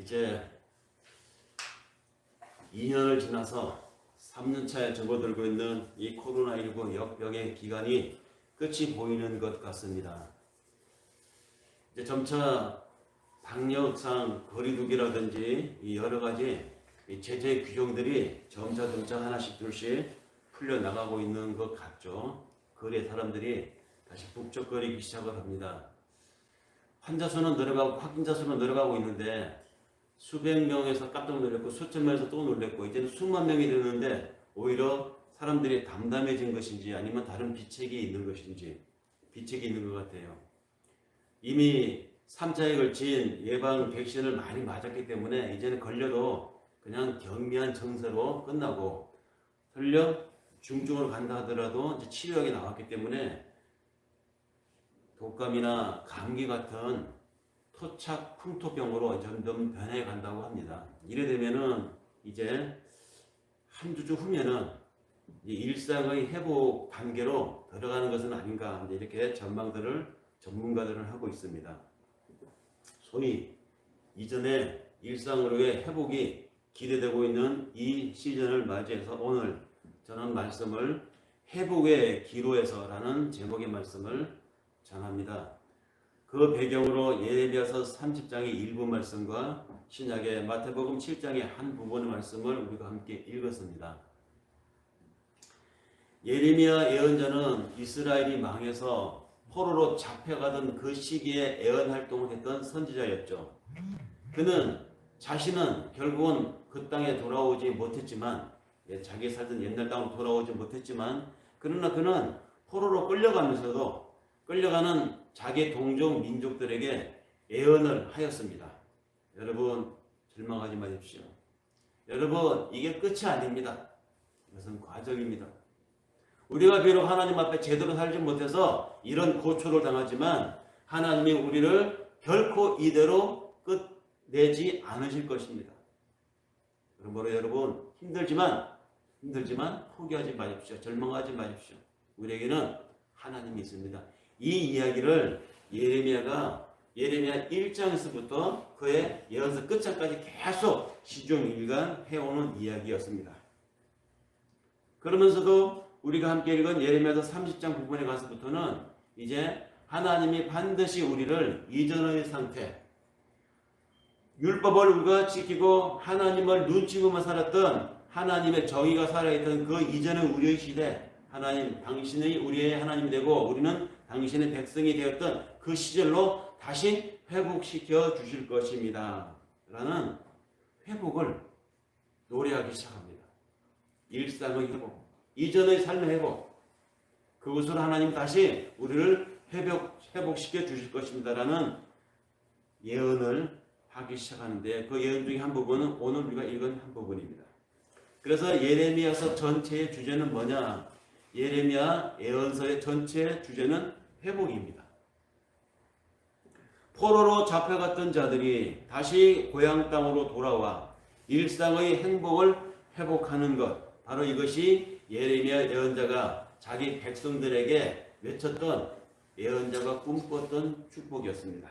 이제 2년을 지나서 3년차에 접어들고 있는 이 코로나19 역병의 기간이 끝이 보이는 것 같습니다. 이제 점차 방역상 거리두기라든지 이 여러 가지 제재 규정들이 점차 하나씩 둘씩 풀려나가고 있는 것 같죠. 거리에 사람들이 다시 북적거리기 시작을 합니다. 환자 수는 늘어가고 확진자 수는 늘어가고 있는데 수백 명에서 깜짝 놀랐고 수천 명에서 또 놀랐고 이제는 수만 명이 되는데 오히려 사람들이 담담해진 것인지 아니면 다른 비책이 있는 것인지 비책이 있는 것 같아요. 이미 3차에 걸친 예방 백신을 많이 맞았기 때문에 이제는 걸려도 그냥 경미한 증세로 끝나고 설령 중증으로 간다 하더라도 이제 치료약이 나왔기 때문에 독감이나 감기 같은 토착 풍토병으로 점점 변해 간다고 합니다. 이래 되면은 이제 한두 주 후면은 일상의 회복 단계로 들어가는 것은 아닌가 이렇게 전문가들은 하고 있습니다. 소위 이전에 일상으로의 회복이 기대되고 있는 이 시즌을 맞이해서 오늘 저는 말씀을 회복의 기로에서라는 제목의 말씀을 전합니다. 그 배경으로 예레미야서 30장의 일부 말씀과 신약의 마태복음 7장의 한 부분의 말씀을 우리가 함께 읽었습니다. 예레미야 예언자는 이스라엘이 망해서 포로로 잡혀가던 그 시기에 예언 활동을 했던 선지자였죠. 그는 자신은 결국은 그 땅에 돌아오지 못했지만 자기 살던 옛날 땅으로 돌아오지 못했지만 그러나 그는 포로로 끌려가면서도 끌려가는 자기 동족 민족들에게 예언을 하였습니다. 여러분 절망하지 마십시오. 여러분 이게 끝이 아닙니다. 이것은 과정입니다. 우리가 비록 하나님 앞에 제대로 살지 못해서 이런 고초를 당하지만 하나님이 우리를 결코 이대로 끝내지 않으실 것입니다. 그러므로 여러분 힘들지만 포기하지 마십시오. 절망하지 마십시오. 우리에게는 하나님이 있습니다. 이 이야기를 예레미야 1장에서부터 그의 예언서 끝장까지 계속 시종일관 해오는 이야기였습니다. 그러면서도 우리가 함께 읽은 예레미야서 30장 부분에 가서부터는 이제 하나님이 반드시 우리를 이전의 상태, 율법을 우리가 지키고 하나님을 눈치 보며 살았던 하나님의 정의가 살아있던 그 이전의 우리의 시대, 하나님 당신이 우리의 하나님이 되고 우리는 당신의 백성이 되었던 그 시절로 다시 회복시켜 주실 것입니다. 라는 회복을 노래하기 시작합니다. 일상의 회복, 이전의 삶의 회복, 그것으로 하나님 다시 우리를 회복시켜 주실 것입니다. 라는 예언을 하기 시작하는데 그 예언 중에 한 부분은 오늘 우리가 읽은 한 부분입니다. 그래서 예레미야서 전체의 주제는 뭐냐? 예레미야 예언서의 전체 주제는 회복입니다. 포로로 잡혀갔던 자들이 다시 고향 땅으로 돌아와 일상의 행복을 회복하는 것, 바로 이것이 예레미야 예언자가 자기 백성들에게 외쳤던 예언자가 꿈꿨던 축복이었습니다.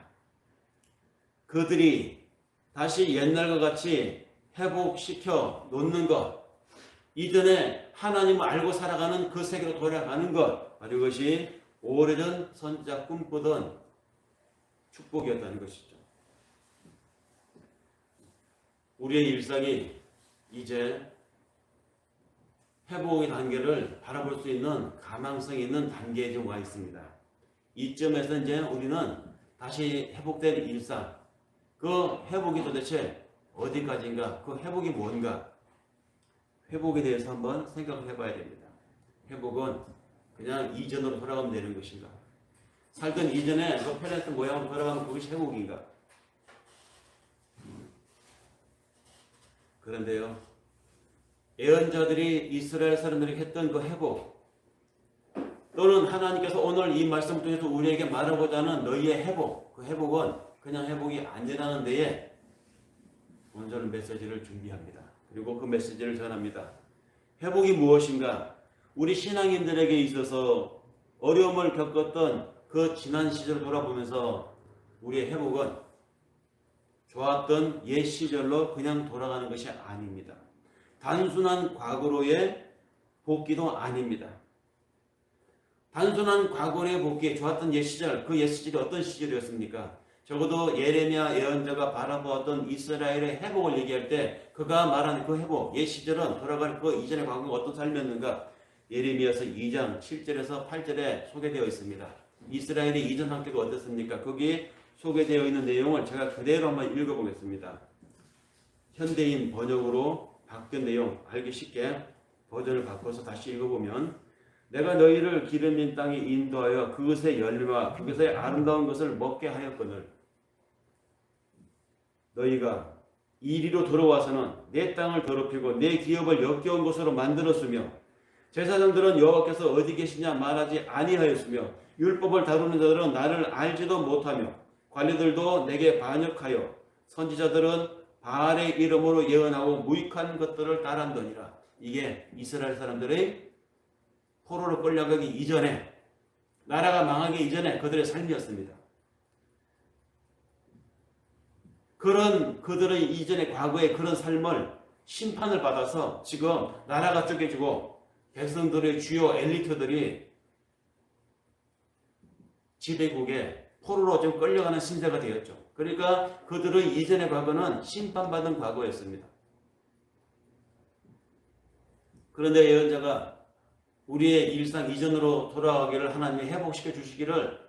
그들이 다시 옛날과 같이 회복시켜 놓는 것, 이전에 하나님을 알고 살아가는 그 세계로 돌아가는 것, 바로 이것이 오래전 선지자 꿈꾸던 축복이었다는 것이죠. 우리의 일상이 이제 회복의 단계를 바라볼 수 있는 가망성이 있는 단계에 좀 와 있습니다. 이점에서 이제 우리는 다시 회복된 일상, 그 회복이 도대체 어디까지인가, 그 회복이 뭔가, 회복에 대해서 한번 생각을 해봐야 됩니다. 회복은 그냥 이전으로 돌아가면 되는 것인가? 살던 이전에 그 편했던 모양으로 돌아가면 그것이 회복인가? 그런데요, 예언자들이 이스라엘 사람들이 했던 그 회복, 또는 하나님께서 오늘 이 말씀을 통해서 우리에게 말하고자 하는 너희의 회복, 그 회복은 그냥 회복이 아니라는 데에 온전한 메시지를 준비합니다. 그리고 그 메시지를 전합니다. 회복이 무엇인가? 우리 신앙인들에게 있어서 어려움을 겪었던 그 지난 시절을 돌아보면서 우리의 회복은 좋았던 옛 시절로 그냥 돌아가는 것이 아닙니다. 단순한 과거로의 복귀도 아닙니다. 단순한 과거로의 복귀, 좋았던 옛 시절, 그 옛 시절이 어떤 시절이었습니까? 적어도 예레미야 예언자가 바라보았던 이스라엘의 회복을 얘기할 때 그가 말하는 그 회복, 옛 시절은 돌아갈 그 이전의 과거가 어떤 삶이었는가? 예레미야서 2장 7절에서 8절에 소개되어 있습니다. 이스라엘의 이전 상태가 어떻습니까? 거기에 소개되어 있는 내용을 제가 그대로 한번 읽어보겠습니다. 현대인 번역으로 바뀐 내용 알기 쉽게 버전을 바꿔서 다시 읽어보면, 내가 너희를 기름진 땅에 인도하여 그것의 열매와 그것의 아름다운 것을 먹게 하였거늘 너희가 이리로 돌아와서는 내 땅을 더럽히고 내 기업을 역겨운 곳으로 만들었으며 제사장들은 여호와께서 어디 계시냐 말하지 아니하였으며 율법을 다루는 자들은 나를 알지도 못하며 관리들도 내게 반역하여 선지자들은 바알의 이름으로 예언하고 무익한 것들을 따른더니라. 이게 이스라엘 사람들의 포로로 끌려가기 이전에, 나라가 망하기 이전에 그들의 삶이었습니다. 그런 그들의 이전의 과거의 그런 삶을 심판을 받아서 지금 나라가 쪼개지고 백성들의 주요 엘리트들이 지배국에 포로로 좀 끌려가는 신세가 되었죠. 그러니까 그들의 이전의 과거는 심판받은 과거였습니다. 그런데 예언자가 우리의 일상 이전으로 돌아가기를 하나님이 회복시켜 주시기를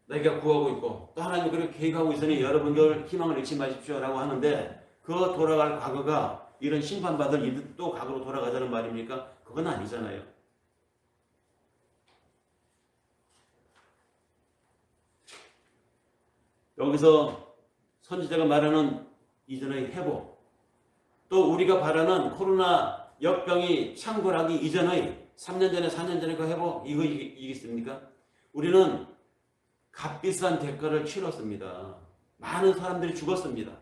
내가 구하고 있고 또 하나님이 그렇게 계획하고 있으니 여러분들 희망을 잃지 마십시오 라고 하는데, 그 돌아갈 과거가 이런 심판받을 일 또 과거로 돌아가자는 말입니까? 그건 아니잖아요. 여기서 선지자가 말하는 이전의 회복, 또 우리가 바라는 코로나 역병이 창궐하기 이전의 3년 전에 4년 전에 그 회복, 이겠습니까? 우리는 값비싼 대가를 치렀습니다. 많은 사람들이 죽었습니다.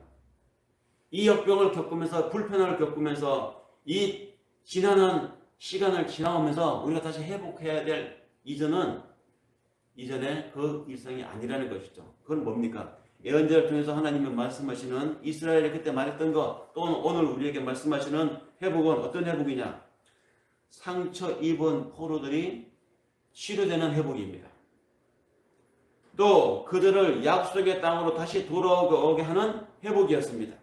이 역병을 겪으면서, 불편함을 겪으면서, 이 지난한 시간을 지나오면서 우리가 다시 회복해야 될 이전은 이전에 그 일상이 아니라는 것이죠. 그건 뭡니까? 예언자를 통해서 하나님이 말씀하시는, 이스라엘이 그때 말했던 것, 또 오늘 우리에게 말씀하시는 회복은 어떤 회복이냐? 상처 입은 포로들이 치료되는 회복입니다. 또 그들을 약속의 땅으로 다시 돌아오게 하는 회복이었습니다.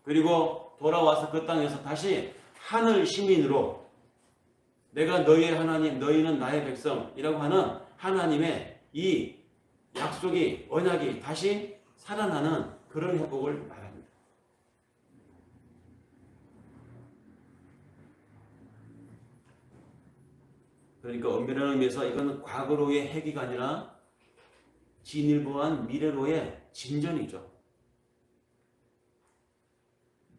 그리고 돌아와서 그 땅에서 다시 하늘 시민으로, 내가 너희의 하나님, 너희는 나의 백성이라고 하는 하나님의 이 약속이, 언약이 다시 살아나는 그런 회복을 말합니다. 그러니까 엄밀한 의미에서 이거는 과거로의 회귀가 아니라 진일보한 미래로의 진전이죠.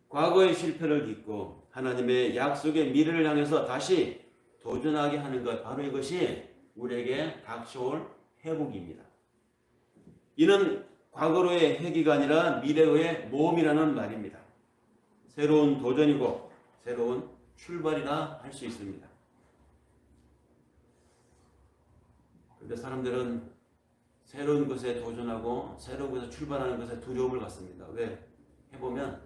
과거의 실패를 딛고 하나님의 약속의 미래를 향해서 다시 도전하게 하는 것, 바로 이것이 우리에게 닥쳐올 회복입니다. 이는 과거로의 회귀가 아니라 미래로의 모험이라는 말입니다. 새로운 도전이고 새로운 출발이라 할 수 있습니다. 그런데 사람들은 새로운 것에 도전하고 새로운 것에 출발하는 것에 두려움을 갖습니다. 왜? 해보면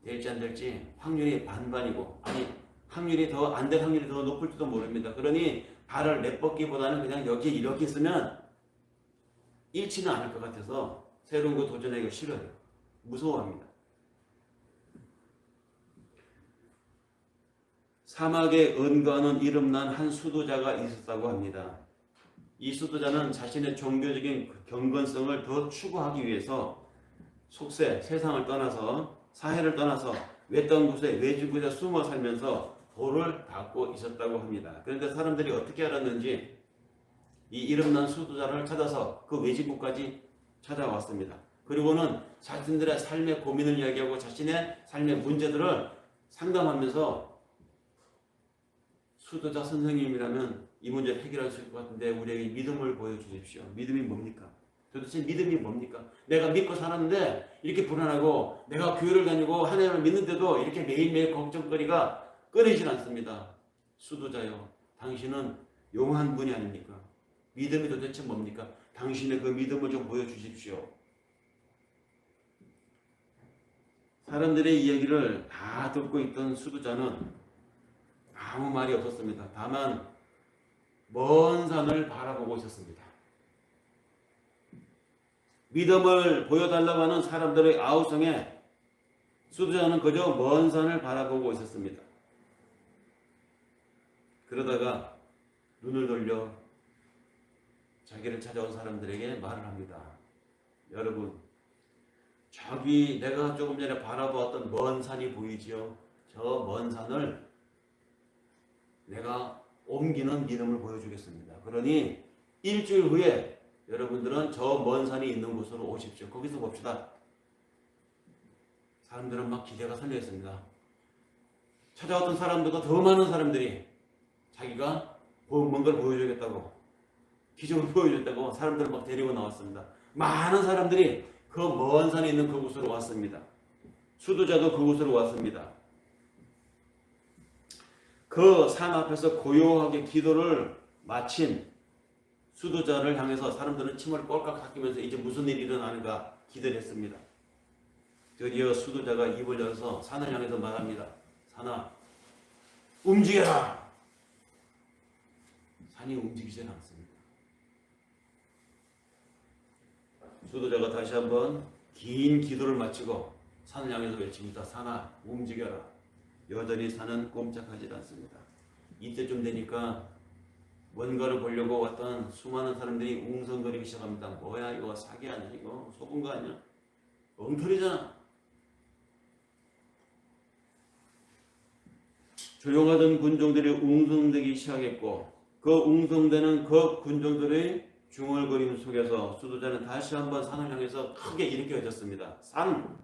될지 안 될지 확률이 반반이고, 아니 확률이 더 안 될 확률이 더 높을지도 모릅니다. 그러니 발을 내뻗기보다는 그냥 여기 이렇게 있으면 잃지는 않을 것 같아서 새로운 거 도전하기가 싫어요. 무서워합니다. 사막에 은거하는 이름난 한 수도자가 있었다고 합니다. 이 수도자는 자신의 종교적인 경건성을 더 추구하기 위해서 속세, 세상을 떠나서, 사회를 떠나서 외딴 곳에, 외진 곳에 숨어 살면서 돌을 닦고 있었다고 합니다. 그런데 사람들이 어떻게 알았는지 이 이름난 수도자를 찾아서 그 외진곳까지 찾아왔습니다. 그리고는 자신들의 삶의 고민을 이야기하고 자신의 삶의 문제들을 상담하면서, 수도자 선생님이라면 이 문제를 해결할 수 있을 것 같은데 우리에게 믿음을 보여주십시오. 믿음이 뭡니까? 도대체 믿음이 뭡니까? 내가 믿고 살았는데 이렇게 불안하고, 내가 교회를 다니고 하나님을 믿는데도 이렇게 매일매일 걱정거리가 끊이질 않습니다. 수도자요, 당신은 용한 분이 아닙니까? 믿음이 도대체 뭡니까? 당신의 그 믿음을 좀 보여주십시오. 사람들의 이야기를 다 듣고 있던 수도자는 아무 말이 없었습니다. 다만 먼 산을 바라보고 있었습니다. 믿음을 보여달라고 하는 사람들의 아우성에 수도자는 그저 먼 산을 바라보고 있었습니다. 그러다가 눈을 돌려 자기를 찾아온 사람들에게 말을 합니다. 여러분, 저기 내가 조금 전에 바라보았던 먼 산이 보이지요? 저 먼 산을 내가 옮기는 믿음을 보여주겠습니다. 그러니 일주일 후에 여러분들은 저 먼 산이 있는 곳으로 오십시오. 거기서 봅시다. 사람들은 막 기대가 설레었습니다. 찾아왔던 사람들과 더 많은 사람들이 자기가 뭔 걸 보여주겠다고, 기적을 보여줬다고 사람들을 막 데리고 나왔습니다. 많은 사람들이 그 먼 산에 있는 그곳으로 왔습니다. 수도자도 그곳으로 왔습니다. 그 산 앞에서 고요하게 기도를 마친 수도자를 향해서 사람들은 침을 꼴깍 삭히면서 이제 무슨 일이 일어나는가 기대를 했습니다. 드디어 수도자가 입을 열어서 산을 향해서 말합니다. 산아, 움직여라! 산이 움직이지 않습니다. 수도자가 다시 한번 긴 기도를 마치고 산을 향해서 외칩니다. 산아, 움직여라. 여전히 산은 꼼짝하지 않습니다. 이때쯤 되니까 뭔가를 보려고 왔던 수많은 사람들이 웅성거리기 시작합니다. 뭐야 이거 사기 아니야? 이거 속은 거 아니야? 엉터리잖아. 조용하던 군종들이 웅성대기 시작했고 그 웅성대는 그 군종들의 중얼거림 속에서 수도자는 다시 한번 산을 향해서 크게 이렇게 외쳤습니다. 산!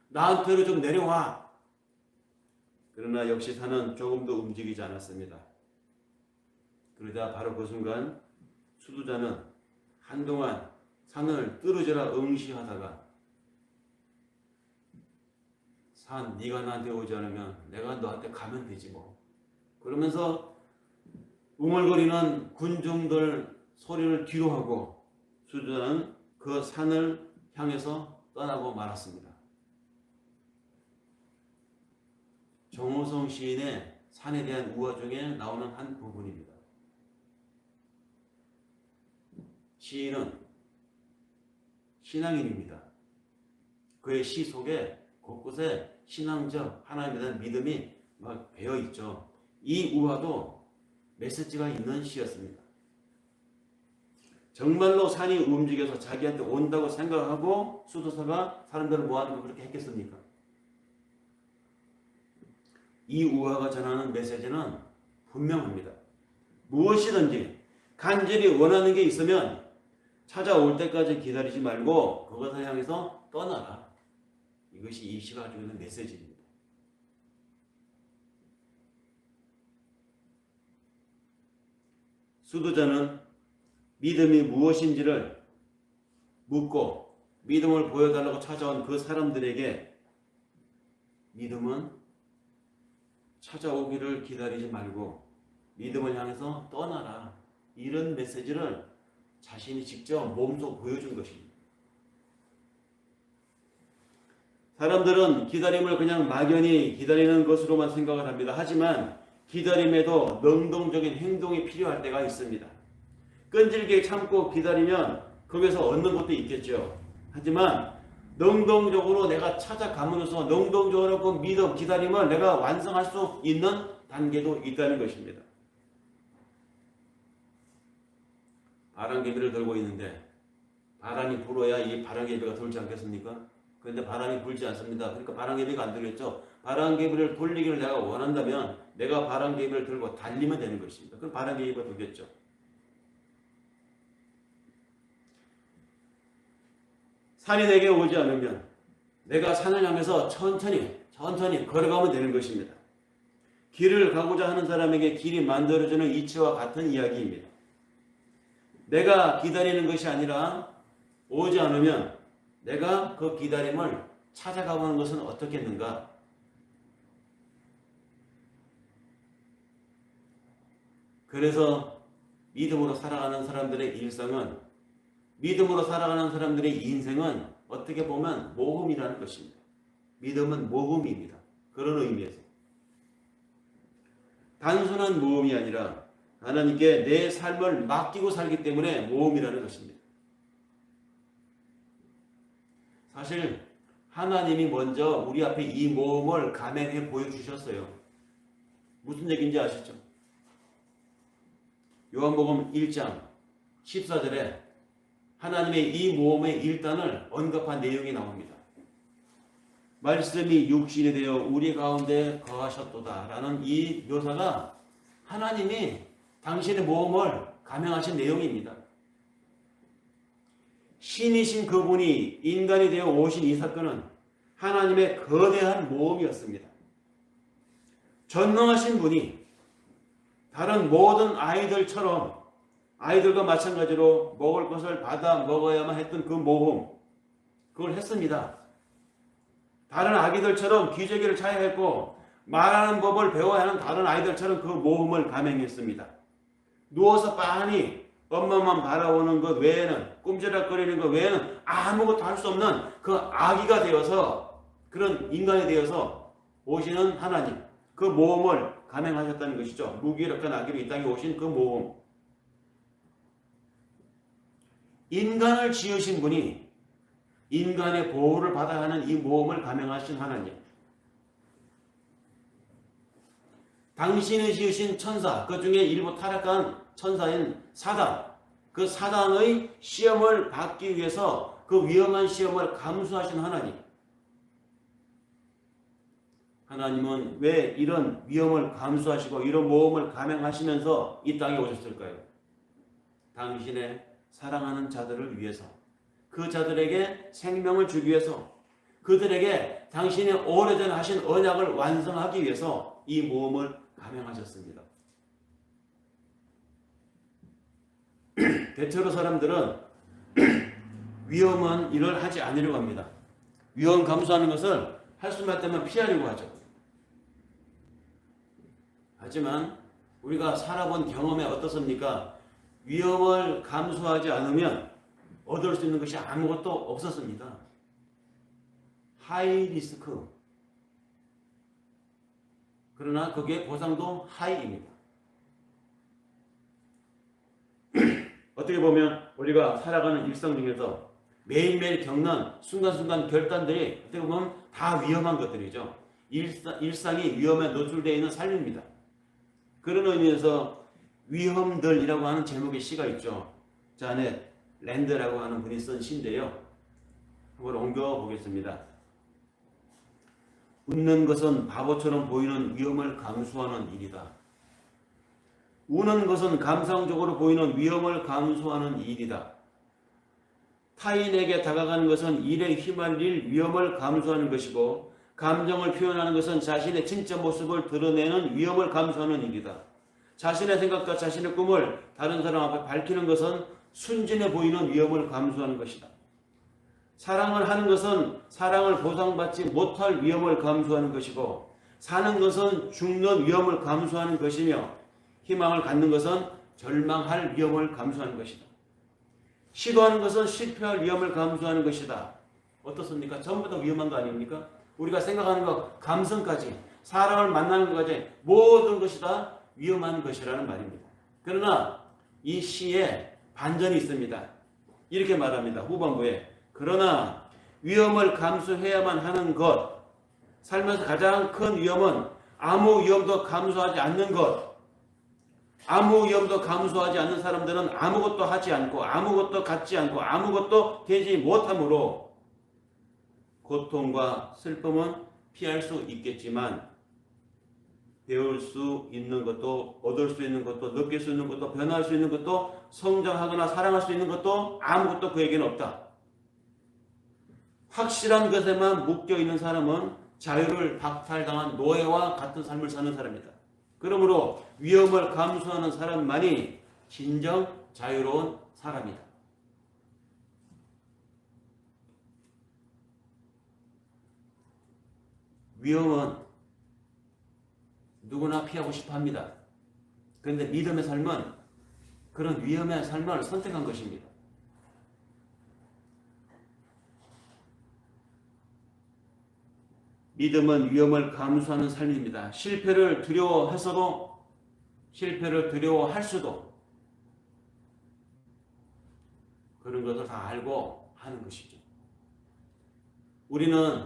나한테로 좀 내려와! 그러나 역시 산은 조금도 움직이지 않았습니다. 그러자 바로 그 순간 수도자는 한동안 산을 뚫으리라 응시하다가 산, 네가 나한테 오지 않으면 내가 너한테 가면 되지 뭐. 그러면서 웅얼거리는 군중들 소리를 뒤로 하고 수도자는 그 산을 향해서 떠나고 말았습니다. 정호성 시인의 산에 대한 우화 중에 나오는 한 부분입니다. 시인은 신앙인입니다. 그의 시 속에 곳곳에 신앙적 하나님에 대한 믿음이 막 배어 있죠. 이 우화도 메시지가 있는 시였습니다. 정말로 산이 움직여서 자기한테 온다고 생각하고 수도사가 사람들을 모아놓고 그렇게 했겠습니까? 이 우화가 전하는 메시지는 분명합니다. 무엇이든지 간절히 원하는 게 있으면 찾아올 때까지 기다리지 말고 그것을 향해서 떠나라. 이것이 이 시가 가지고 있는 메시지입니다. 수도자는 믿음이 무엇인지를 묻고 믿음을 보여달라고 찾아온 그 사람들에게 믿음은 찾아오기를 기다리지 말고 믿음을 향해서 떠나라. 이런 메시지를 자신이 직접 몸소 보여준 것입니다. 사람들은 기다림을 그냥 막연히 기다리는 것으로만 생각을 합니다. 하지만 기다림에도 능동적인 행동이 필요할 때가 있습니다. 끈질기게 참고 기다리면 거기서 얻는 것도 있겠죠. 하지만 능동적으로 내가 찾아가면서 능동적으로 그 믿음, 기다림을 내가 완성할 수 있는 단계도 있다는 것입니다. 바람개비를 들고 있는데 바람이 불어야 이 바람개비가 돌지 않겠습니까? 그런데 바람이 불지 않습니다. 그러니까 바람개비가 안 들겠죠. 바람개비를 돌리기를 내가 원한다면 내가 바람개비를 들고 달리면 되는 것입니다. 그럼 바람개비가 돌겠죠. 산이 내게 오지 않으면 내가 산을 향해서 천천히 걸어가면 되는 것입니다. 길을 가고자 하는 사람에게 길이 만들어주는 이치와 같은 이야기입니다. 내가 기다리는 것이 아니라 오지 않으면 내가 그 기다림을 찾아가보는 것은 어떻겠는가? 그래서 믿음으로 살아가는 사람들의 일상은, 믿음으로 살아가는 사람들의 인생은 어떻게 보면 모험이라는 것입니다. 믿음은 모험입니다. 그런 의미에서. 단순한 모험이 아니라 하나님께 내 삶을 맡기고 살기 때문에 모험이라는 것입니다. 사실 하나님이 먼저 우리 앞에 이 모험을 감행해 보여주셨어요. 무슨 얘기인지 아시죠? 요한복음 1장 14절에 하나님의 이 모험의 일단을 언급한 내용이 나옵니다. 말씀이 육신이 되어 우리 가운데 거하셨도다 라는 이 묘사가 하나님이 당신의 모험을 감행하신 내용입니다. 신이신 그분이 인간이 되어 오신 이 사건은 하나님의 거대한 모험이었습니다. 전능하신 분이 다른 모든 아이들처럼 아이들과 마찬가지로 먹을 것을 받아 먹어야만 했던 그 모험, 그걸 했습니다. 다른 아기들처럼 기저귀를 차야 했고 말하는 법을 배워야 하는 다른 아이들처럼 그 모험을 감행했습니다. 누워서 빤히 엄마만 바라보는 것 외에는, 꿈지락거리는 것 외에는 아무것도 할 수 없는 그 아기가 되어서, 그런 인간이 되어서 오시는 하나님, 그 모험을 감행하셨다는 것이죠. 무기력한 아기로 이 땅에 오신 그 모험. 인간을 지으신 분이 인간의 보호를 받아야 하는 이 모험을 감행하신 하나님. 당신이 지으신 천사, 그 중에 일부 타락한 천사인 사단, 그 사단의 시험을 받기 위해서 그 위험한 시험을 감수하신 하나님. 하나님은 왜 이런 위험을 감수하시고 이런 모험을 감행하시면서 이 땅에 오셨을까요? 당신의 사랑하는 자들을 위해서, 그 자들에게 생명을 주기 위해서, 그들에게 당신의 오래전 하신 언약을 완성하기 위해서 이 모험을 감행하셨습니다. 대체로 사람들은 위험한 일을 하지 않으려고 합니다. 위험 감수하는 것을 할 수만 있다면 피하려고 하죠. 하지만 우리가 살아본 경험에 어떻습니까? 위험을 감수하지 않으면 얻을 수 있는 것이 아무것도 없었습니다. 하이 리스크. 그러나 거기에 보상도 하이입니다. 어떻게 보면 우리가 살아가는 일상 중에서 매일매일 겪는 순간순간 결단들이 어떻게 보면 다 위험한 것들이죠. 일상이 위험에 노출되어 있는 삶입니다. 그런 의미에서 위험들이라고 하는 제목의 시가 있죠. 자넷 랜드라고 하는 분이 쓴 시인데요. 한번 옮겨보겠습니다. 웃는 것은 바보처럼 보이는 위험을 감수하는 일이다. 우는 것은 감상적으로 보이는 위험을 감수하는 일이다. 타인에게 다가가는 것은 일에 휘말릴 위험을 감수하는 것이고, 감정을 표현하는 것은 자신의 진짜 모습을 드러내는 위험을 감수하는 일이다. 자신의 생각과 자신의 꿈을 다른 사람 앞에 밝히는 것은 순진해 보이는 위험을 감수하는 것이다. 사랑을 하는 것은 사랑을 보상받지 못할 위험을 감수하는 것이고, 사는 것은 죽는 위험을 감수하는 것이며, 희망을 갖는 것은 절망할 위험을 감수하는 것이다. 시도하는 것은 실패할 위험을 감수하는 것이다. 어떻습니까? 전부 다 위험한 거 아닙니까? 우리가 생각하는 것, 감성까지, 사람을 만나는 것까지 모든 것이 다 위험한 것이라는 말입니다. 그러나 이 시에 반전이 있습니다. 이렇게 말합니다. 후반부에. 그러나 위험을 감수해야만 하는 것, 삶에서 가장 큰 위험은 아무 위험도 감수하지 않는 것. 아무 위험도 감수하지 않는 사람들은 아무것도 하지 않고 아무것도 갖지 않고 아무것도 되지 못하므로 고통과 슬픔은 피할 수 있겠지만 배울 수 있는 것도, 얻을 수 있는 것도, 느낄 수 있는 것도, 변할 수 있는 것도, 성장하거나 사랑할 수 있는 것도 아무것도 그에게는 없다. 확실한 것에만 묶여있는 사람은 자유를 박탈당한 노예와 같은 삶을 사는 사람이다. 그러므로 위험을 감수하는 사람만이 진정 자유로운 사람이다. 위험은 누구나 피하고 싶어 합니다. 그런데 믿음의 삶은 그런 위험의 삶을 선택한 것입니다. 믿음은 위험을 감수하는 삶입니다. 실패를 두려워할 수도 그런 것을 다 알고 하는 것이죠. 우리는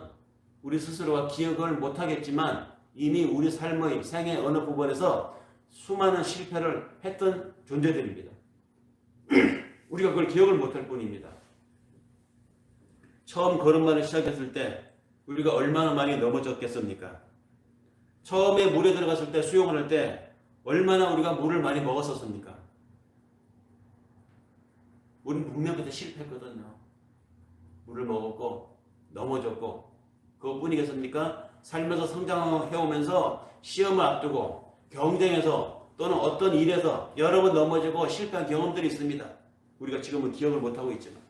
우리 스스로가 기억을 못하겠지만 이미 우리 삶의 생애 어느 부분에서 수많은 실패를 했던 존재들입니다. 우리가 그걸 기억을 못할 뿐입니다. 처음 걸음마를 시작했을 때 우리가 얼마나 많이 넘어졌겠습니까? 처음에 물에 들어갔을 때 수영을 할 때 얼마나 우리가 물을 많이 먹었었습니까? 우리는 분명 그때 실패했거든요. 물을 먹었고 넘어졌고 그것뿐이겠습니까? 살면서 성장해오면서 시험을 앞두고 경쟁에서 또는 어떤 일에서 여러 번 넘어지고 실패한 경험들이 있습니다. 우리가 지금은 기억을 못하고 있지만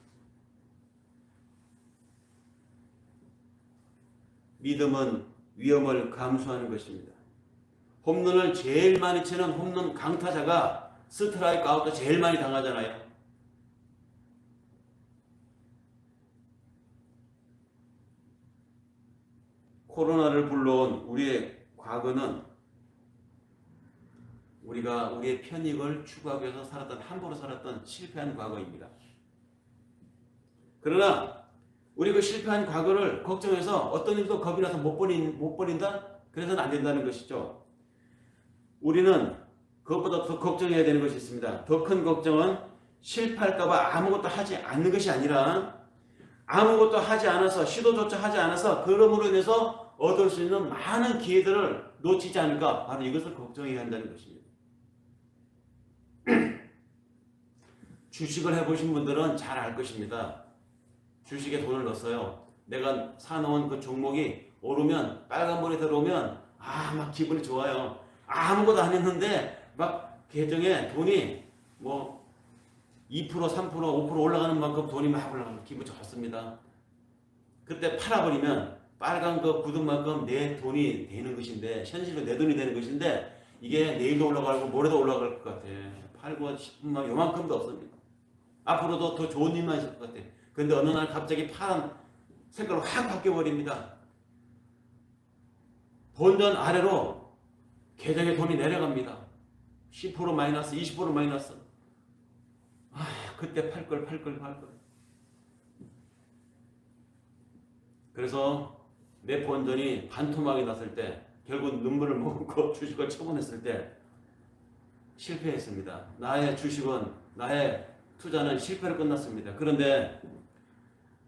믿음은 위험을 감수하는 것입니다. 홈런을 제일 많이 치는 홈런 강타자가 스트라이크 아웃도 제일 많이 당하잖아요. 코로나를 불러온 우리의 과거는 우리가 우리의 편익을 추구하기 위해서 함부로 살았던 실패한 과거입니다. 그러나 우리 그 실패한 과거를 걱정해서 어떤 일도 겁이 나서 못 버린다? 그래서는 안 된다는 것이죠. 우리는 그것보다 더 걱정해야 되는 것이 있습니다. 더 큰 걱정은 실패할까봐 아무것도 하지 않는 것이 아니라 아무것도 하지 않아서 시도조차 하지 않아서 그럼으로 인해서 얻을 수 있는 많은 기회들을 놓치지 않을까, 바로 이것을 걱정해야 한다는 것입니다. 주식을 해보신 분들은 잘 알 것입니다. 주식에 돈을 넣었어요. 내가 사놓은 그 종목이 오르면, 빨간불이 들어오면 막 기분이 좋아요. 아무것도 안 했는데 막 계정에 돈이 2%, 3%, 5% 올라가는 만큼 돈이 막 올라가면 기분 좋습니다. 그때 팔아버리면 빨간 그 굳은 만큼 내 돈이 되는 것인데, 현실로 내 돈이 되는 것인데, 이게 내일도 올라가고 모레도 올라갈 것 같아. 팔고 싶으면 요만큼도 없습니다. 앞으로도 더 좋은 일만 있을 것 같아. 근데 어느 날 갑자기 파란 색깔로 확 바뀌어버립니다. 본전 아래로 계정에 돈이 내려갑니다. 10% 마이너스, 20% 마이너스. 그때 팔 걸. 그래서 내 본전이 반토막이 났을 때, 결국 눈물을 먹고 주식을 처분했을 때 실패했습니다. 나의 주식은, 나의 투자는 실패로 끝났습니다. 그런데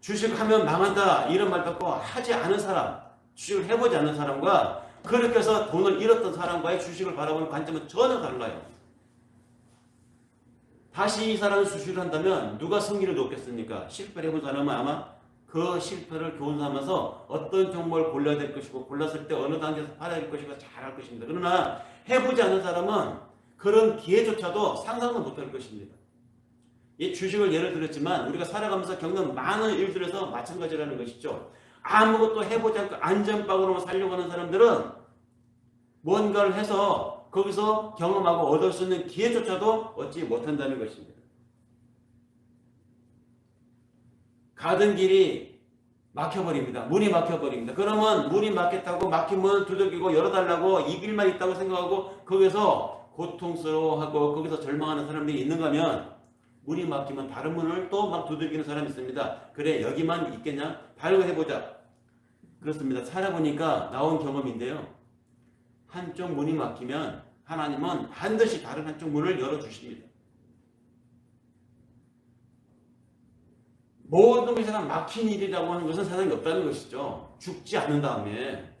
주식하면 망한다 이런 말 듣고 하지 않은 사람, 주식을 해보지 않는 사람과 그렇게 해서 돈을 잃었던 사람과의 주식을 바라보는 관점은 전혀 달라요. 다시 이 사람이 주식을 한다면 누가 승리를 얻겠습니까? 실패를 해본 사람은 아마 그 실패를 교훈 삼아서 어떤 종목을 골라야 될 것이고, 골랐을 때 어느 단계에서 팔아야 될 것이고 잘 알 것입니다. 그러나 해보지 않은 사람은 그런 기회조차도 상상도 못할 것입니다. 이 주식을 예를 들었지만 우리가 살아가면서 겪는 많은 일들에서 마찬가지라는 것이죠. 아무것도 해보지 않고 안전빵으로만 살려고 하는 사람들은 뭔가를 해서 거기서 경험하고 얻을 수 있는 기회조차도 얻지 못한다는 것입니다. 가던 길이 막혀버립니다. 문이 막혀버립니다. 그러면 문이 막혔다고 막힌 문을 두들기고 열어달라고 이 길만 있다고 생각하고 거기서 고통스러워하고 거기서 절망하는 사람들이 있는가 하면, 문이 막히면 다른 문을 또 막 두들기는 사람이 있습니다. 그래, 여기만 있겠냐? 발견해보자. 그렇습니다. 살아보니까 나온 경험인데요. 한쪽 문이 막히면 하나님은 반드시 다른 한쪽 문을 열어주십니다. 모든 것이 다 막힌 일이라고 하는 것은 세상에 없다는 것이죠. 죽지 않은 다음에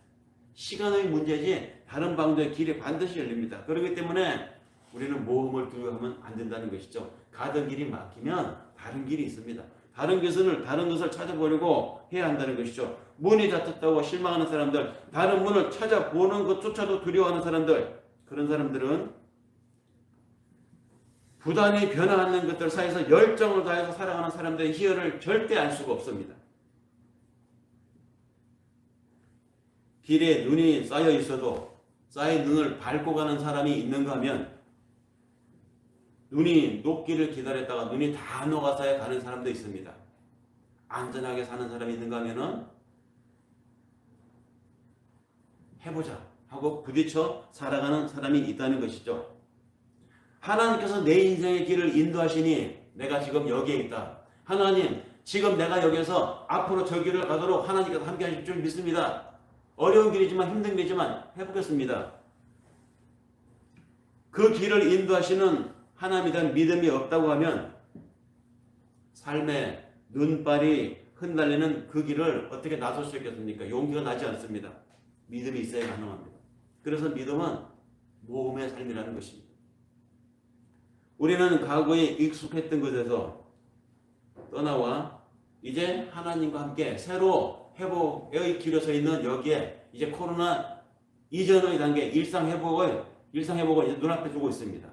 시간의 문제지 다른 방도의 길이 반드시 열립니다. 그렇기 때문에 우리는 모험을 두려워하면 안 된다는 것이죠. 가던 길이 막히면 다른 길이 있습니다. 다른 것을 찾아보려고 해야 한다는 것이죠. 문이 닫혔다고 실망하는 사람들, 다른 문을 찾아보는 것조차도 두려워하는 사람들, 그런 사람들은 부단히 변화하는 것들 사이에서 열정을 다해서 살아가는 사람들의 희열을 절대 알 수가 없습니다. 길에 눈이 쌓여 있어도 쌓인 눈을 밟고 가는 사람이 있는가 하면, 눈이 녹기를 기다렸다가 눈이 다 녹아서야 가는 사람도 있습니다. 안전하게 사는 사람이 있는가 하면은 해보자 하고 부딪혀 살아가는 사람이 있다는 것이죠. 하나님께서 내 인생의 길을 인도하시니 내가 지금 여기에 있다. 하나님, 지금 내가 여기서 앞으로 저 길을 가도록 하나님께서 함께 하실 줄 믿습니다. 어려운 길이지만 힘든 길이지만 해보겠습니다. 그 길을 인도하시는 하나님에 대한 믿음이 없다고 하면 삶의 눈발이 흩날리는 그 길을 어떻게 나설 수 있겠습니까? 용기가 나지 않습니다. 믿음이 있어야 가능합니다. 그래서 믿음은 모험의 삶이라는 것입니다. 우리는 과거에 익숙했던 것에서 떠나와 이제 하나님과 함께 새로 회복의 길에 서 있는 여기에 이제 코로나 이전의 단계 일상 회복을 이제 눈앞에 두고 있습니다.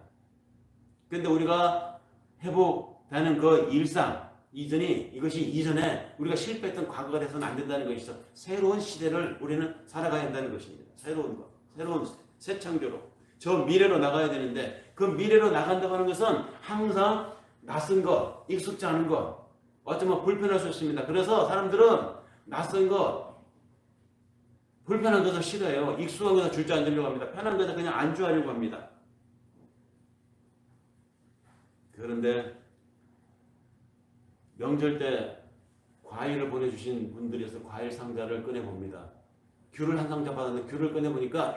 그런데 우리가 회복되는 그 일상 이것이 이전에 우리가 실패했던 과거가 돼서는 안 된다는 것이죠. 새로운 시대를 우리는 살아가야 한다는 것입니다. 새로운 새 창조로 저 미래로 나가야 되는데 그 미래로 나간다고 하는 것은 항상 낯선 것, 익숙지 않은 것, 어쩌면 불편할 수 있습니다. 그래서 사람들은 낯선 것, 불편한 것을 싫어해요. 익숙한 것을 주저앉으려고 합니다. 편한 것을 그냥 안주하려고 합니다. 그런데 명절 때 과일을 보내주신 분들에서 과일 상자를 꺼내봅니다. 귤을 한 상자 받았는데 귤을 꺼내보니까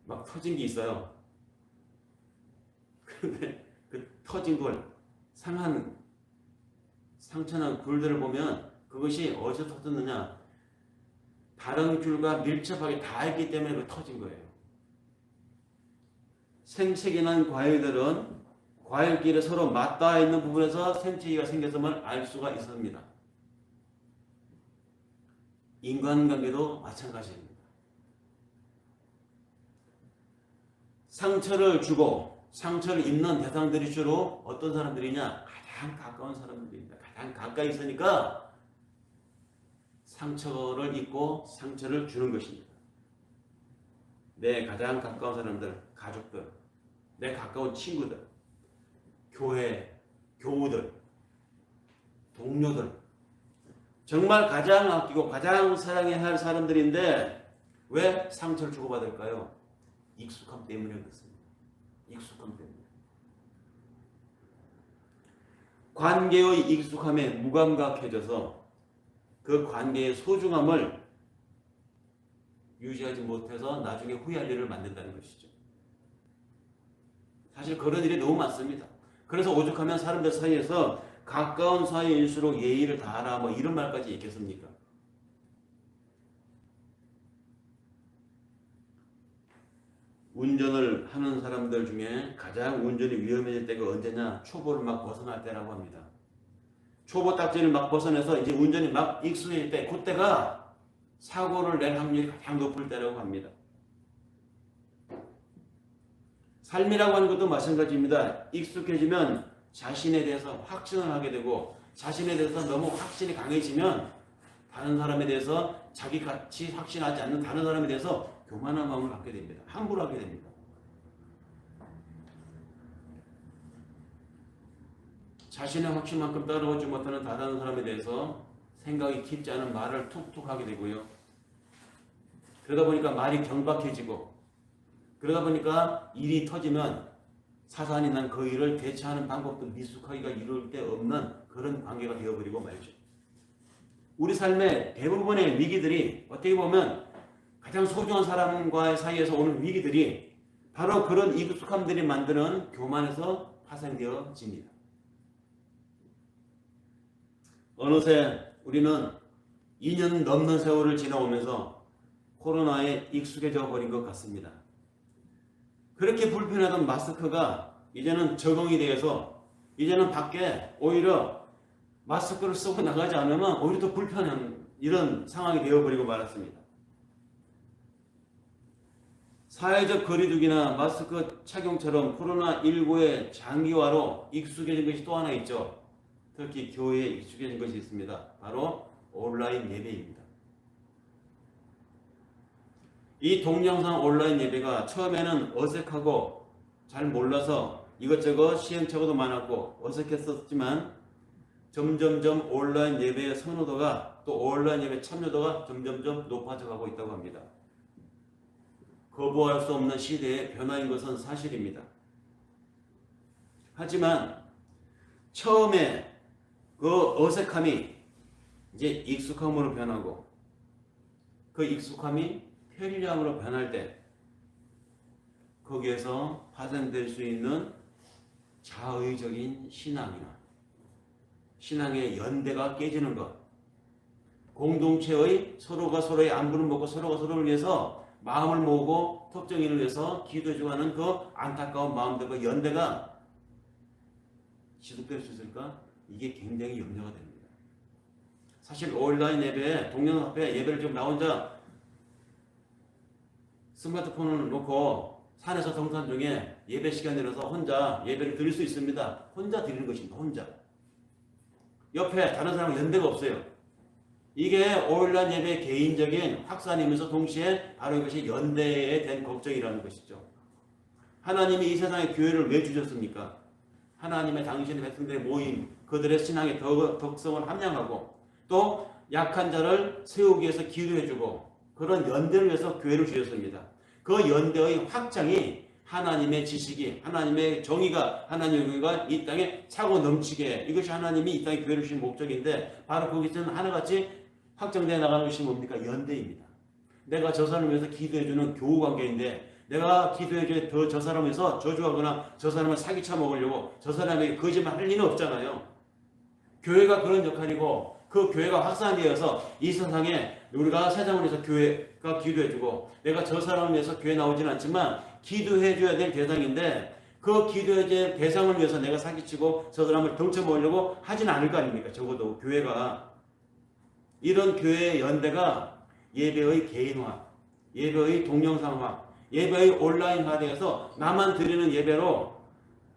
막 터진 게 있어요. 그런데 그 터진 걸 상처난 귤들을 보면 그것이 어디서 터졌느냐, 다른 귤과 밀접하게 닿았기 때문에 그 터진 거예요. 생채기 난 과일들은 과일끼리 서로 맞닿아 있는 부분에서 생채기가 생겼음을 알 수가 있습니다. 인간관계도 마찬가지입니다. 상처를 주고 상처를 입는 대상들이 주로 어떤 사람들이냐? 가장 가까운 사람들입니다. 가장 가까이 있으니까 상처를 입고 상처를 주는 것입니다. 내 가장 가까운 사람들, 가족들, 내 가까운 친구들, 교회, 교우들, 동료들, 정말 가장 아끼고 가장 사랑해야 할 사람들인데 왜 상처를 주고받을까요? 익숙함 때문에 그렇습니다. 익숙함 때문에. 관계의 익숙함에 무감각해져서 그 관계의 소중함을 유지하지 못해서 나중에 후회할 일을 만든다는 것이죠. 사실 그런 일이 너무 많습니다. 그래서 오죽하면 사람들 사이에서 가까운 사이일수록 예의를 다하라 뭐 이런 말까지 있겠습니까? 운전을 하는 사람들 중에 가장 운전이 위험해질 때가 언제냐? 초보를 막 벗어날 때라고 합니다. 초보 딱지를 막 벗어내서 이제 운전이 막 익숙해질 때, 그때가 사고를 낼 확률이 가장 높을 때라고 합니다. 삶이라고 하는 것도 마찬가지입니다. 익숙해지면 자신에 대해서 확신을 하게 되고 자신에 대해서 너무 확신이 강해지면 다른 사람에 대해서 자기같이 확신하지 않는 다른 사람에 대해서 교만한 마음을 갖게 됩니다. 함부로 하게 됩니다. 자신의 확신만큼 따라오지 못하는 다른 사람에 대해서 생각이 깊지 않은 말을 툭툭 하게 되고요. 그러다 보니까 말이 경박해지고 그러다 보니까 일이 터지면 사산이 난 그 일을 대처하는 방법도 미숙하기가 이룰 데 없는 그런 관계가 되어버리고 말이죠. 우리 삶의 대부분의 위기들이 어떻게 보면 가장 소중한 사람과의 사이에서 오는 위기들이 바로 그런 익숙함들이 만드는 교만에서 파생되어집니다. 어느새 우리는 2년 넘는 세월을 지나오면서 코로나에 익숙해져 버린 것 같습니다. 그렇게 불편하던 마스크가 이제는 적응이 되어서 이제는 밖에 오히려 마스크를 쓰고 나가지 않으면 오히려 더 불편한 이런 상황이 되어버리고 말았습니다. 사회적 거리두기나 마스크 착용처럼 코로나19의 장기화로 익숙해진 것이 또 하나 있죠. 특히 교회에 익숙해진 것이 있습니다. 바로 온라인 예배입니다. 이 동영상 온라인 예배가 처음에는 어색하고 잘 몰라서 이것저것 시행착오도 많았고 어색했었지만 점점점 온라인 예배의 선호도가 또 온라인 예배 참여도가 점점점 높아져 가고 있다고 합니다. 거부할 수 없는 시대의 변화인 것은 사실입니다. 하지만 처음에 그 어색함이 이제 익숙함으로 변하고 그 익숙함이 편리함으로 변할 때 거기에서 파생될 수 있는 자의적인 신앙이나 신앙의 연대가 깨지는 것, 공동체의 서로가 서로의 안부를 묻고 서로가 서로를 위해서 마음을 모으고 특정인을 위해서 기도해주고 하는 그 안타까운 마음들과 연대가 지속될 수 있을까? 이게 굉장히 염려가 됩니다. 사실 온라인 예배, 동영 앞에 예배를 지금 나 혼자 스마트폰을 놓고 산에서 등산 중에 예배 시간이라서 혼자 예배를 드릴 수 있습니다. 혼자 드리는 것입니다. 혼자. 옆에 다른 사람과 연대가 없어요. 이게 온라인 예배의 개인적인 확산이면서 동시에 바로 이것이 연대에 대한 걱정이라는 것이죠. 하나님이 이 세상에 교회를 왜 주셨습니까? 하나님의 당신의 백성들의 모임, 그들의 신앙의 덕성을 함양하고 또 약한 자를 세우기 위해서 기도해주고 그런 연대를 위해서 교회를 주셨습니다. 그 연대의 확장이 하나님의 지식이, 하나님의 정의가, 하나님의 의가 이 땅에 차고 넘치게, 이것이 하나님이 이 땅에 교회를 주신 목적인데 바로 거기서는 하나같이 확장되어 나가는 것이 뭡니까? 연대입니다. 내가 저 사람을 위해서 기도해주는 교우관계인데 내가 기도해줘야 더 저 사람을 위해서 저주하거나 저 사람을 사기쳐 먹으려고 저 사람에게 거짓말 할 리는 없잖아요. 교회가 그런 역할이고 그 교회가 확산되어서 이 세상에 우리가 세상을 위해서 교회가 기도해주고 내가 저 사람을 위해서 교회 나오지는 않지만 기도해줘야 될 대상인데 그 기도해야 될 대상을 위해서 내가 사기치고 저 사람을 덩쳐먹으려고 하진 않을 거 아닙니까? 적어도 교회가. 이런 교회의 연대가 예배의 개인화, 예배의 동영상화, 예배의 온라인화되어서 나만 드리는 예배로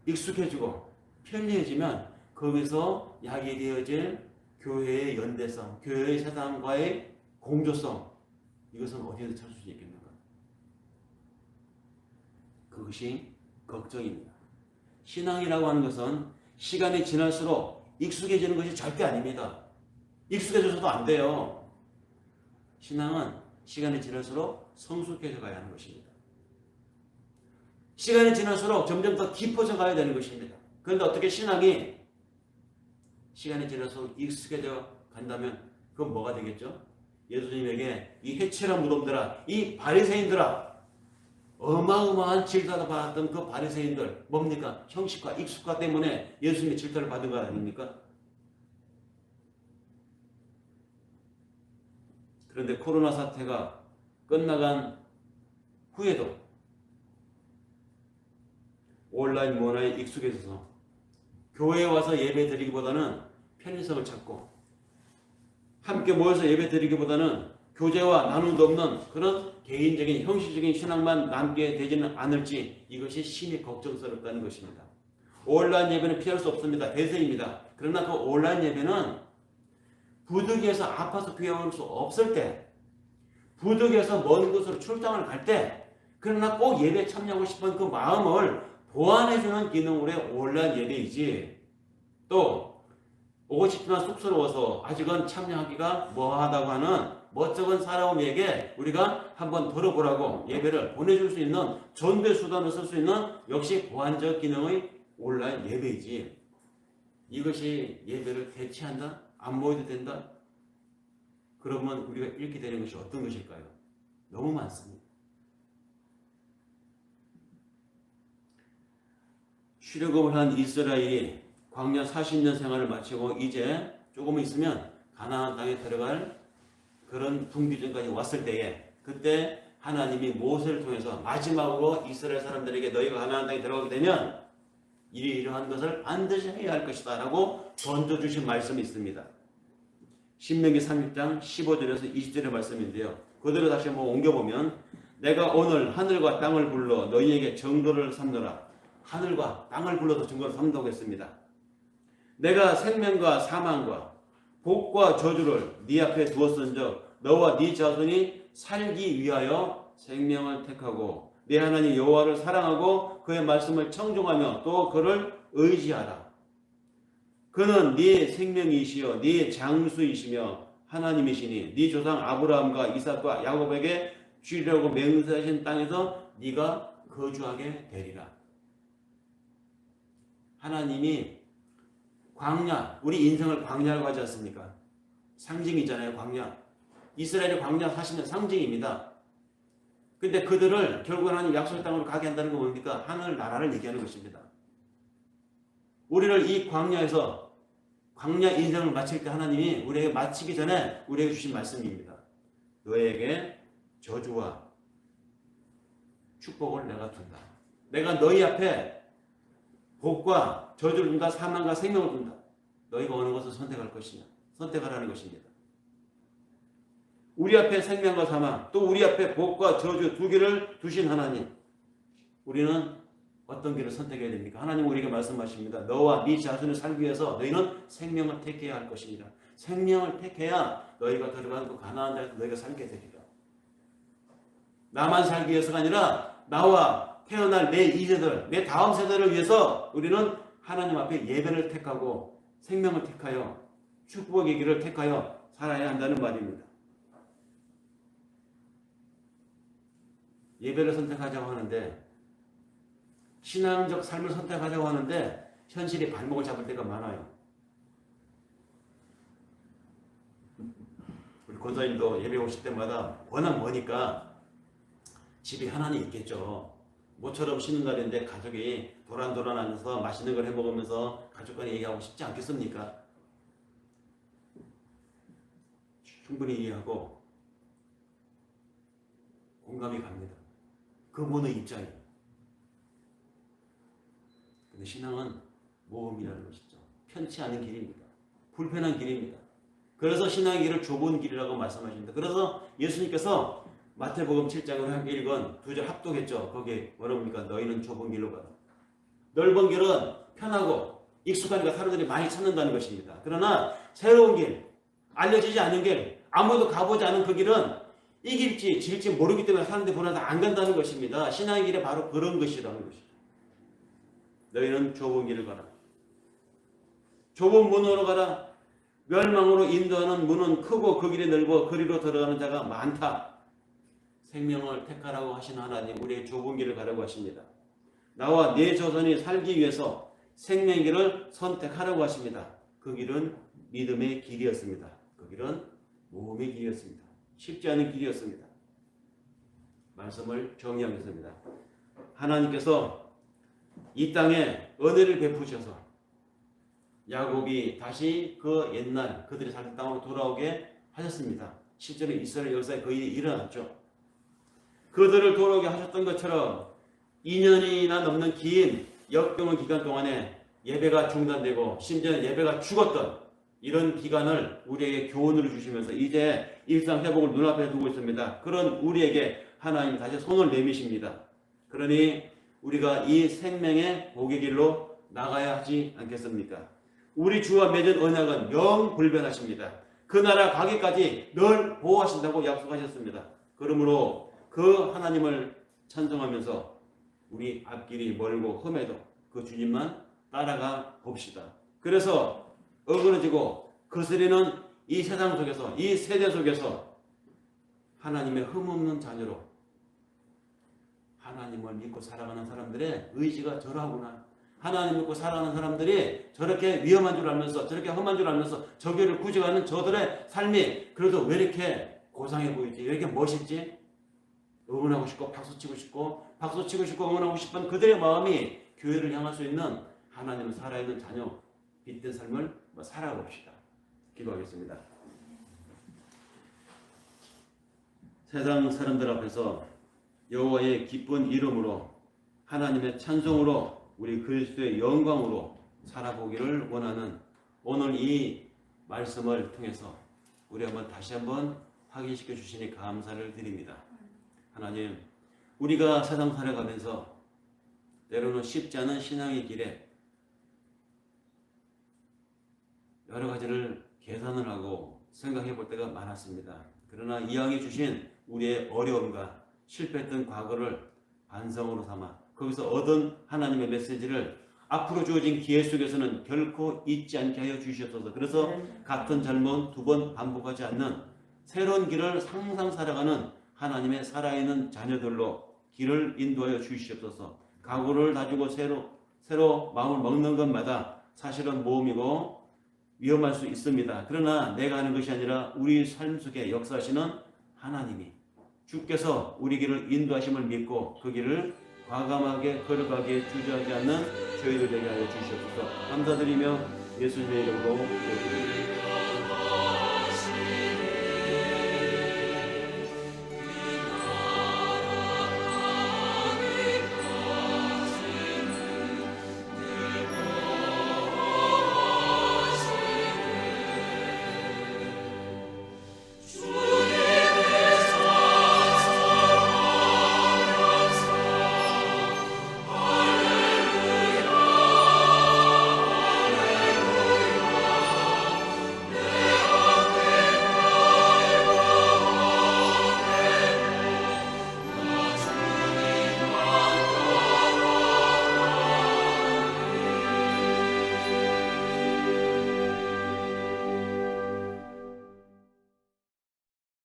익숙해지고 편리해지면 거기서 야기되어질 교회의 연대성, 교회의 세상과의 공조성, 이것은 어디에서 찾을 수 있겠는가? 그것이 걱정입니다. 신앙이라고 하는 것은 시간이 지날수록 익숙해지는 것이 절대 아닙니다. 익숙해져서도 안 돼요. 신앙은 시간이 지날수록 성숙해져 가야 하는 것입니다. 시간이 지날수록 점점 더 깊어져 가야 되는 것입니다. 그런데 어떻게 신앙이 시간이 지날수록 익숙해져 간다면 그건 뭐가 되겠죠? 예수님에게 이 해체란 무덤들아, 이 바리새인들아, 어마어마한 질타를 받았던 그 바리새인들 뭡니까? 형식과 익숙화 때문에 예수님의 질타를 받은 거 아닙니까? 그런데 코로나 사태가 끝나간 후에도 온라인 문화에 익숙해져서 교회에 와서 예배 드리기보다는 편리성을 찾고 함께 모여서 예배 드리기보다는 교제와 나눔도 없는 그런 개인적인 형식적인 신앙만 남게 되지는 않을지 이것이 심히 걱정스럽다는 것입니다. 온라인 예배는 피할 수 없습니다. 대세입니다. 그러나 그 온라인 예배는 부득이해서 아파서 교회 올 수 없을 때, 부득이해서 먼 곳으로 출장을 갈 때, 그러나 꼭 예배에 참여하고 싶은 그 마음을 보완해주는 기능으로의 온라인 예배이지, 또 오고 싶지만 쑥스러워서 아직은 참여하기가 뭐하다고 하는 멋쩍은 사람에게 우리가 한번 들어보라고 예배를 보내줄 수 있는 전대 수단을 쓸 수 있는 역시 보완적 기능의 온라인 예배이지, 이것이 예배를 대체한다? 안 모여도 된다? 그러면 우리가 잃게 되는 것이 어떤 것일까요? 너무 많습니다. 출애굽을 한 이스라엘이 광야 40년 생활을 마치고 이제 조금 있으면 가나안 땅에 들어갈 그런 분기점까지 왔을 때에 그때 하나님이 모세를 통해서 마지막으로 이스라엘 사람들에게 너희가 가나안 땅에 들어가게 되면 이러한 것을 반드시 해야 할 것이다 라고 던져주신 말씀이 있습니다. 신명기 30장 15절에서 20절의 말씀인데요. 그대로 다시 한번 옮겨보면 내가 오늘 하늘과 땅을 불러 너희에게 정도를 삼노라. 하늘과 땅을 불러서 증거를 삼는다고 했습니다. 내가 생명과 사망과 복과 저주를 네 앞에 두었은즉 너와 네 자손이 살기 위하여 생명을 택하고 네 하나님 여호와를 사랑하고 그의 말씀을 청종하며 또 그를 의지하라. 그는 네 생명이시여 네 장수이시며 하나님이시니 네 조상 아브라함과 이삭과 야곱에게 주리라고 맹세하신 땅에서 네가 거주하게 되리라. 하나님이 광야, 우리 인생을 광야라고 하지 않습니까? 상징이잖아요, 광야. 이스라엘의 광야 40년 상징입니다. 근데 그들을 결국 하나님 약속의 땅으로 가게 한다는 건 뭡니까? 하늘 나라를 얘기하는 것입니다. 우리를 이 광야에서 광야 인생을 마칠 때 하나님이 우리에게 마치기 전에 우리에게 주신 말씀입니다. 너에게 저주와 축복을 내가 둔다. 내가 너희 앞에 복과 저주를 둔다. 사망과 생명을 둔다. 너희가 어느 것을 선택할 것이냐. 선택하라는 것입니다. 우리 앞에 생명과 사망, 또 우리 앞에 복과 저주 두 개를 두신 하나님. 우리는 어떤 길을 선택해야 됩니까? 하나님 우리에게 말씀하십니다. 너와 네 자손을 살기 위해서 너희는 생명을 택해야 할 것입니다. 생명을 택해야 너희가 들어가는 그 가나안 땅에서 너희가 살게 되리라. 나만 살기 위해서가 아니라 나와 태어날 내 2세들, 내 다음 세대를 위해서 우리는 하나님 앞에 예배를 택하고 생명을 택하여 축복의 길을 택하여 살아야 한다는 말입니다. 예배를 선택하자고 하는데 신앙적 삶을 선택하자고 하는데 현실이 발목을 잡을 때가 많아요. 우리 권사님도 예배 오실 때마다 워낙 머니까 집에 하나님 있겠죠. 모처럼 쉬는 날인데 가족이 도란도란 앉아서 맛있는 걸 해먹으면서 가족과 얘기하고 싶지 않겠습니까? 충분히 이해하고 공감이 갑니다. 그분의 입장이에요. 근데 신앙은 모험이라는 것이죠. 편치 않은 길입니다. 불편한 길입니다. 그래서 신앙의 길을 좁은 길이라고 말씀하십니다. 그래서 예수님께서 마태복음 7장을 1권 2절 합독했죠. 거기에 뭐랍니까? 너희는 좁은 길로 가라. 넓은 길은 편하고 익숙하니까 사람들이 많이 찾는다는 것입니다. 그러나 새로운 길, 알려지지 않은 길, 아무도 가보지 않은 그 길은 이길지 질지 모르기 때문에 사람들이 보나서 안 간다는 것입니다. 신앙의 길에 바로 그런 것이라는 것이죠. 너희는 좁은 길을 가라. 좁은 문으로 가라. 멸망으로 인도하는 문은 크고 그 길이 넓어 그리로 들어가는 자가 많다. 생명을 택하라고 하신 하나님, 우리의 좁은 길을 가라고 하십니다. 나와 내 조선이 살기 위해서 생명의 길을 선택하라고 하십니다. 그 길은 믿음의 길이었습니다. 그 길은 모험의 길이었습니다. 쉽지 않은 길이었습니다. 말씀을 정리하겠습니다. 하나님께서 이 땅에 은혜를 베푸셔서 야곱이 다시 그 옛날 그들이 살던 땅으로 돌아오게 하셨습니다. 실제로 이스라엘 역사에 그 일이 일어났죠. 그들을 돌아오게 하셨던 것처럼 2년이나 넘는 긴 역경의 기간 동안에 예배가 중단되고 심지어 예배가 죽었던 이런 기간을 우리에게 교훈을 주시면서 이제 일상 회복을 눈앞에 두고 있습니다. 그런 우리에게 하나님 다시 손을 내미십니다. 그러니 우리가 이 생명의 복의 길로 나가야 하지 않겠습니까? 우리 주와 맺은 언약은 영불변하십니다. 그 나라 가기까지 늘 보호하신다고 약속하셨습니다. 그러므로 그 하나님을 찬송하면서 우리 앞길이 멀고 험해도 그 주님만 따라가 봅시다. 그래서 어그러지고 거스리는 이 세상 속에서, 이 세대 속에서 하나님의 흠없는 자녀로 하나님을 믿고 살아가는 사람들의 의지가 저러하구나. 하나님 믿고 살아가는 사람들이 저렇게 위험한 줄 알면서, 저렇게 험한 줄 알면서 저기를 구직하는 저들의 삶이 그래도 왜 이렇게 고상해 보이지? 왜 이렇게 멋있지? 응원하고 싶고 박수치고 싶고 응원하고 싶은 그들의 마음이 교회를 향할 수 있는 하나님을 살아있는 자녀 빛된 삶을 살아봅시다. 기도하겠습니다. 세상 사람들 앞에서 여호와의 기쁜 이름으로 하나님의 찬송으로 우리 그리스도의 영광으로 살아보기를 원하는 오늘 이 말씀을 통해서 우리 한번 다시 한번 확인시켜 주시니 감사를 드립니다. 하나님, 우리가 세상 살아가면서 때로는 쉽지 않은 신앙의 길에 여러 가지를 계산을 하고 생각해 볼 때가 많았습니다. 그러나 이왕에 주신 우리의 어려움과 실패했던 과거를 반성으로 삼아 거기서 얻은 하나님의 메시지를 앞으로 주어진 기회 속에서는 결코 잊지 않게 하여 주시옵소서. 그래서 같은 잘못 두 번 반복하지 않는 새로운 길을 항상 살아가는 하나님의 살아있는 자녀들로 길을 인도하여 주시옵소서. 각오를 다지고 새로 마음을 먹는 것마다 사실은 모험이고 위험할 수 있습니다. 그러나 내가 하는 것이 아니라 우리 삶 속에 역사하시는 하나님이 주께서 우리 길을 인도하심을 믿고 그 길을 과감하게 걸어가기에 주저하지 않는 저희들 되게 하여 주시옵소서. 감사드리며 예수님의 이름으로 기도드립니다.